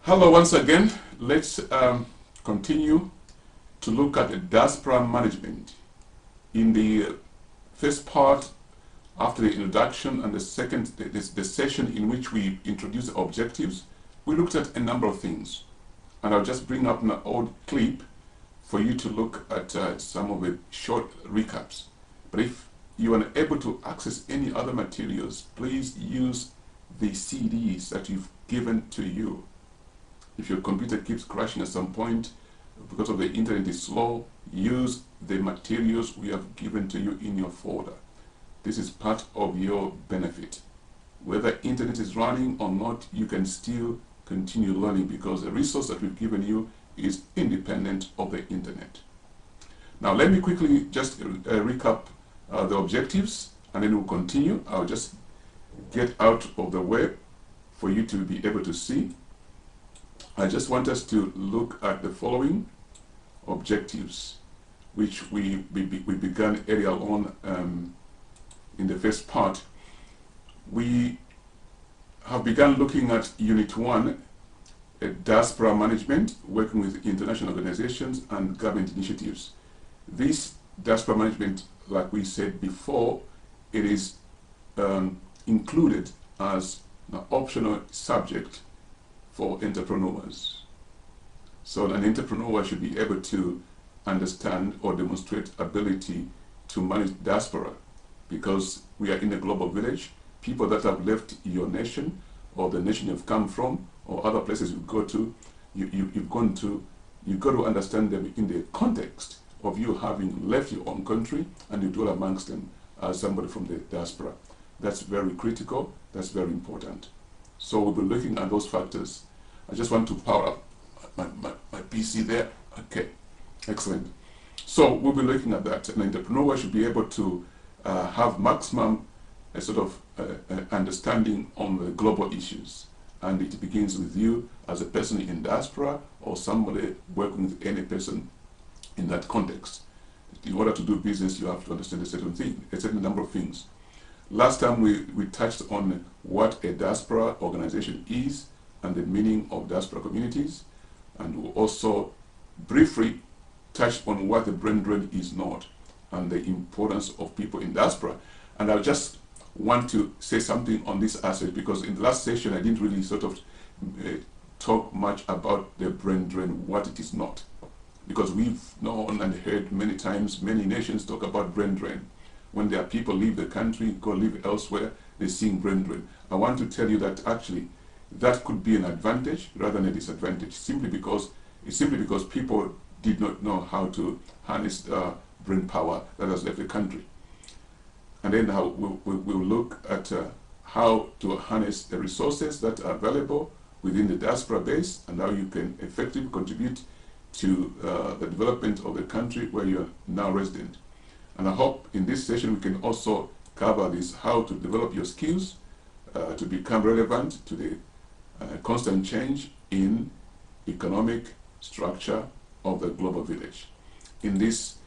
Hello once again. Let's continue to look at the diaspora management. In the first part, after the introduction, and the second, the session in which we introduced the objectives, we looked at a number of things. And I'll just bring up an old clip for you to look at some of the short recaps. But if you are unable to access any other materials, please use the CDs that you've given to you. If your computer keeps crashing at some point because of the internet is slow, use the materials we have given to you in your folder. This is part of your benefit. Whether internet is running or not, you can still continue learning because the resource that we've given you is independent of the internet. Now let me quickly just recap the objectives, and then we'll continue. I'll just get out of the way for you to be able to see. I just want us to look at the following objectives, which we began earlier on in the first part. We have begun looking at Unit 1, Diaspora Management, working with international organizations and government initiatives. This diaspora management, like we said before, it is included as an optional subject for entrepreneurs. So an entrepreneur should be able to understand or demonstrate ability to manage diaspora, because we are in a global village. People that have left your nation or the nation you've come from or other places you go to, you've got to understand them in the context of you having left your own country and you dwell amongst them as somebody from the diaspora. That's very critical, that's very important. So we'll be looking at those factors. I just want to power up my PC there. Okay, excellent. So we'll be looking at that. An entrepreneur should be able to have maximum sort of understanding on the global issues. And it begins with you as a person in diaspora or somebody working with any person in that context. In order to do business, you have to understand a certain number of things. Last time we touched on what a diaspora organization is and the meaning of diaspora communities, and we also briefly touched on what the brain drain is not and the importance of people in diaspora. And I just want to say something on this aspect because in the last session I didn't really sort of talk much about the brain drain, what it is not, because we've known and heard many times many nations talk about brain drain. When their people leave the country, go live elsewhere, they sing brain drain. I want to tell you that actually that could be an advantage rather than a disadvantage, simply because people did not know how to harness brain power that has left the country. And then we'll look at how to harness the resources that are available within the diaspora base and how you can effectively contribute to the development of the country where you're now resident. And I hope in this session we can also cover this, how to develop your skills to become relevant to the constant change in economic structure of the global village. In this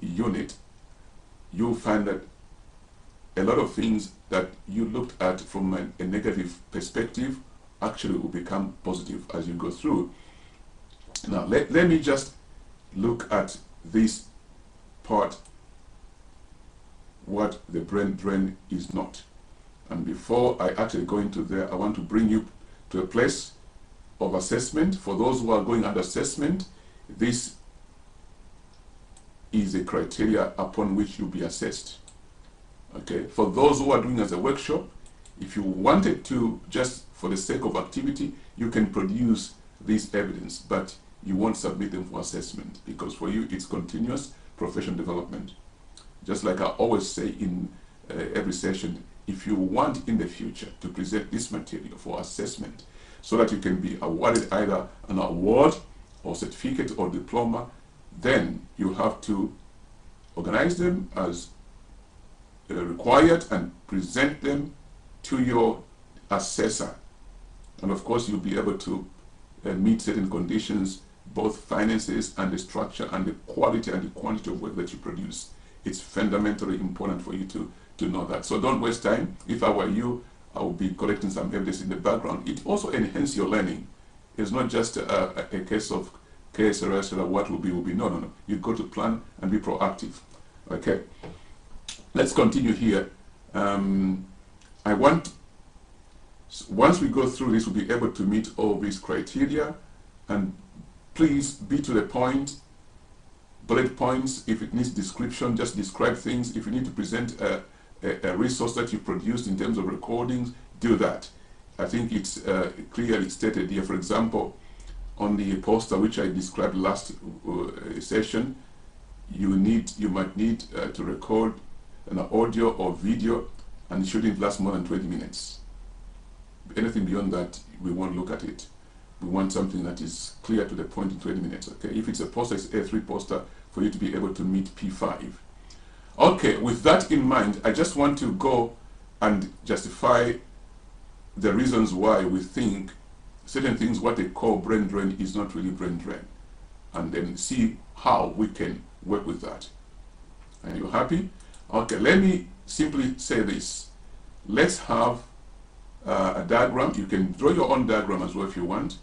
unit, you'll find that a lot of things that you looked at from a negative perspective actually will become positive as you go through. Now, let me just look at this part, what the brain drain is not. And before I actually go into there, I want to bring you to a place of assessment. For those who are going under assessment, this is a criteria upon which you'll be assessed. Okay, for those who are doing as a workshop, if you wanted to, just for the sake of activity, you can produce this evidence, but you won't submit them for assessment because for you it's continuous professional development. Just like I always say in every session, if you want in the future to present this material for assessment so that you can be awarded either an award or certificate or diploma, then you have to organize them as required and present them to your assessor. And of course you'll be able to meet certain conditions, both finances and the structure and the quality and the quantity of work that you produce. It's fundamentally important for you to know that. So don't waste time. If I were you, I would be collecting some evidence in the background. It also enhances your learning It's not just a case of KSRS that what will be will be. No, no, no. You've got to plan and be proactive. Okay. Let's continue here. I want, once we go through this, we'll be able to meet all these criteria, and please be to the point. Bullet points. If it needs description, just describe things. If you need to present a resource that you produced in terms of recordings, do that. I think it's clearly stated here. For example, on the poster which I described last session, you might need to record an audio or video, and it shouldn't last more than 20 minutes. Anything beyond that, we won't look at it. We want something that is clear to the point in 20 minutes. Okay, if it's a poster, it's A3 poster, for you to be able to meet P5. Okay, with that in mind, I just want to go and justify the reasons why we think certain things, what they call brain drain, is not really brain drain, and then see how we can work with that. Are you happy? Okay, let me simply say this. Let's have a diagram. You can draw your own diagram as well if you want.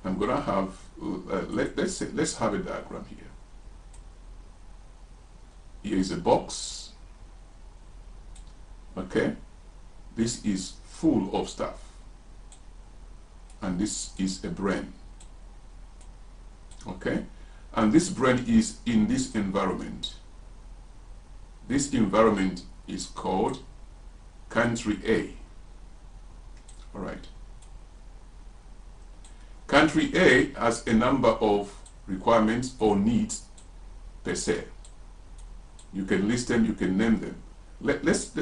I'm gonna have let's have a diagram here. Here is a box. Okay, this is full of stuff, and this is a brain. Okay, and this brain is in this environment. This environment is called country A. All right. Country A has a number of requirements or needs per se. You can list them, you can name them. Let's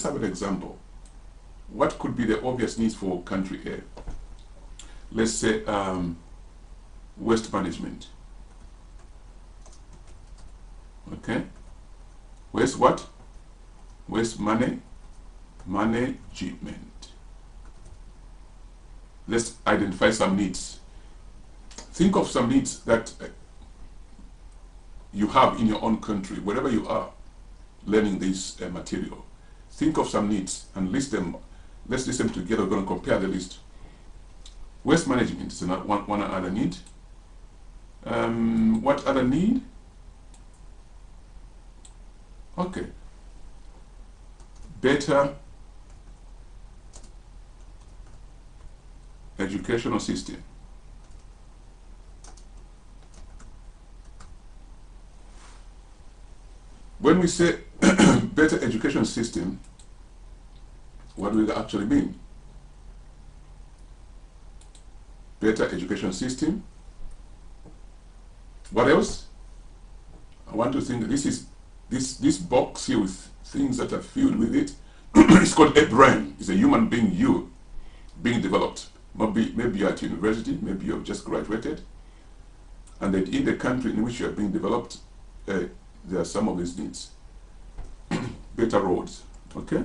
have an example. What could be the obvious needs for country A? Let's say waste management. Okay. Waste what? Waste management. Let's identify some needs. Think of some needs that you have in your own country, wherever you are learning this material. Think of some needs and list them. Let's list them together. We're going to compare the list. Waste management is one other need. What other need? Okay. Better educational system. When we say better education system, what do we actually mean? Better education system. What else? I want to think this is this box here with things that are filled with it. It's called a brain. It's a human being, you being developed. Maybe you're at university, maybe you've just graduated, and then in the country in which you are being developed, there are some of these needs. Better roads, okay?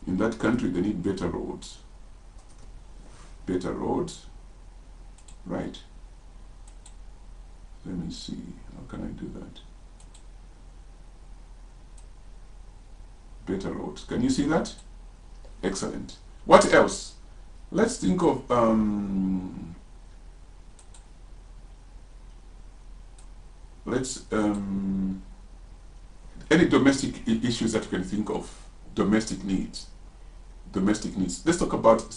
In that country, they need better roads. Better roads, right? Let me see, how can I do that? Better roads, can you see that? Excellent. What else? Let's think of any domestic issues that you can think of. Domestic needs. Domestic needs. Let's talk about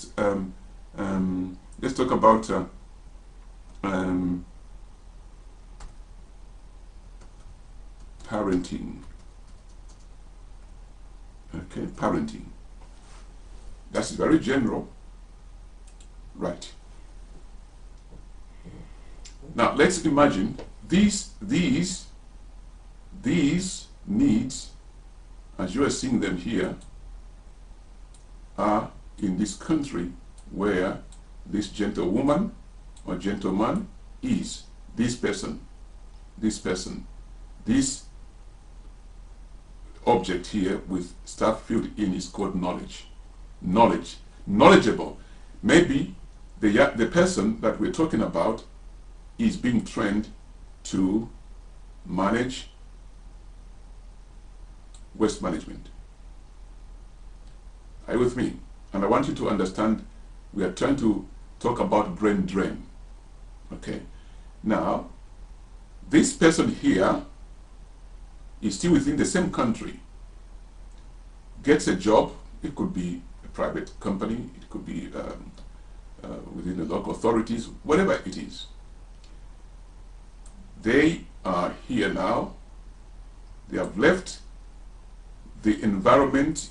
parenting. Okay, parenting. That's very general, right? Now let's imagine these needs, as you are seeing them here, are in this country where this gentlewoman or gentleman is. This person, this object here with stuff filled in is called knowledge. Knowledgeable. Maybe the person that we're talking about is being trained to manage waste management. Are you with me? And I want you to understand We are trying to talk about brain drain. Okay. Now, this person here is still within the same country, gets a job. It could be a private company, it could be within the local authorities, whatever it is. They are here now. They have left the environment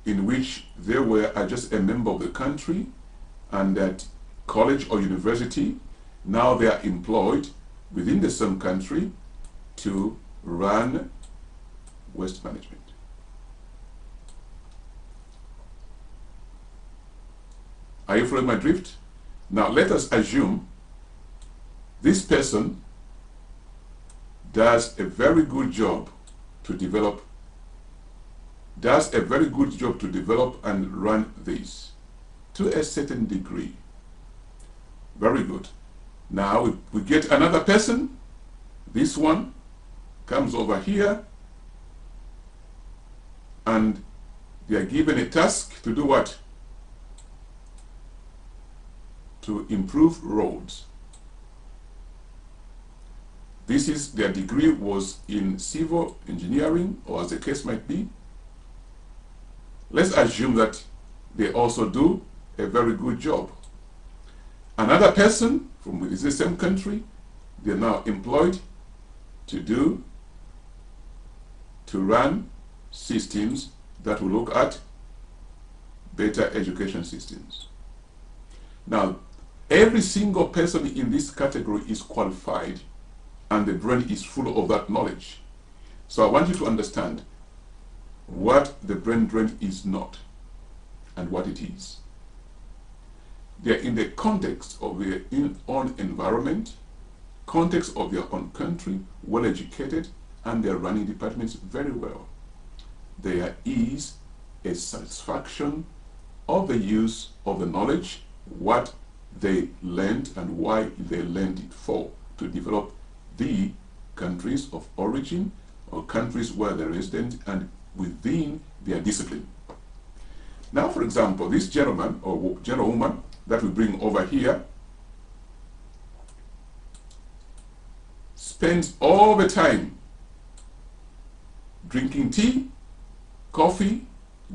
in which they were just a member of the country and at college or university. Now they are employed within the same country to run waste management. Are you following my drift? Now let us assume this person does a very good job to develop and run this to a certain degree. Very good. Now we get another person. This one comes over here and they are given a task to do what? To improve roads. This is, their degree was in civil engineering, or as the case might be. Let's assume that they also do a very good job. Another person from within the same country, they're now employed to run systems that will look at better education systems. Now, every single person in this category is qualified and the brain is full of that knowledge. So I want you to understand what the brain drain is not and what it is. They're in the context of their own environment, context of their own country, well educated, and they're running departments very well. There is a satisfaction of the use of the knowledge, what they learned and why they learned it for, to develop the countries of origin or countries where they're resident and within their discipline. Now, for example, this gentleman or gentlewoman that we bring over here spends all the time drinking tea, coffee,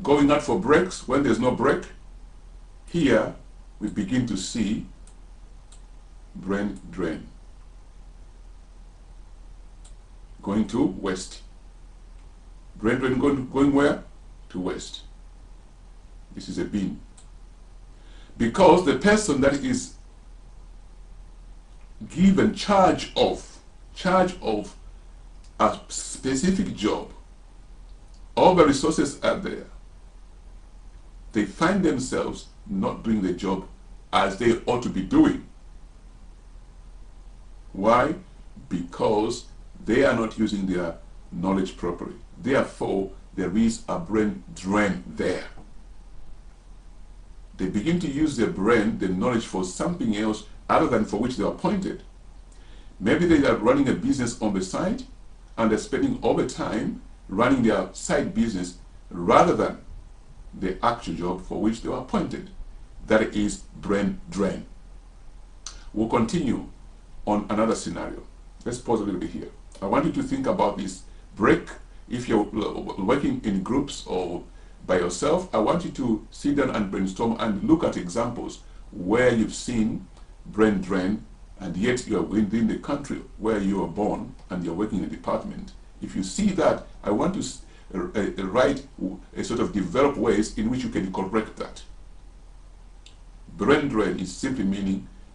going out for breaks when there's no break. Here we begin to see brain drain. Going to waste. Brain drain going where? To waste. This is a bin. Because the person that is given charge of a specific job, all the resources are there. They find themselves not doing the job as they ought to be doing. Why? Because they are not using their knowledge properly. Therefore, there is a brain drain there. They begin to use their brain, their knowledge, for something else other than for which they are appointed. Maybe they are running a business on the side and they're spending all the time running their side business rather than the actual job for which they were appointed. That is brain drain. We'll continue on another scenario. Let's pause a little bit here. I want you to think about this break. If you're working in groups or by yourself, I want you to sit down and brainstorm and look at examples where you've seen brain drain and yet you're within the country where you were born and you're working in a department. If you see that, I want to write a sort of develop ways in which you can correct that. Brain drain is simply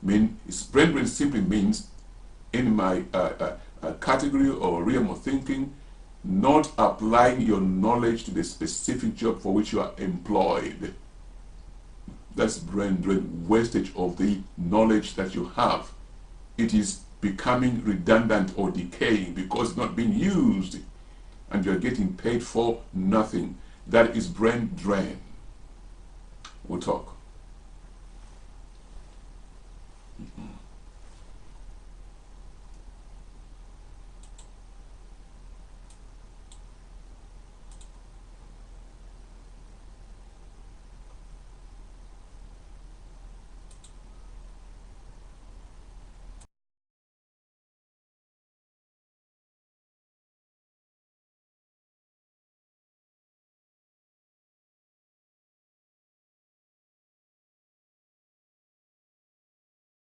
brain drain simply means, in my category or realm of thinking, not applying your knowledge to the specific job for which you are employed. That's brain drain, wastage of the knowledge that you have. It is becoming redundant or decaying because it's not being used and you're getting paid for nothing. That is brain drain. We'll talk.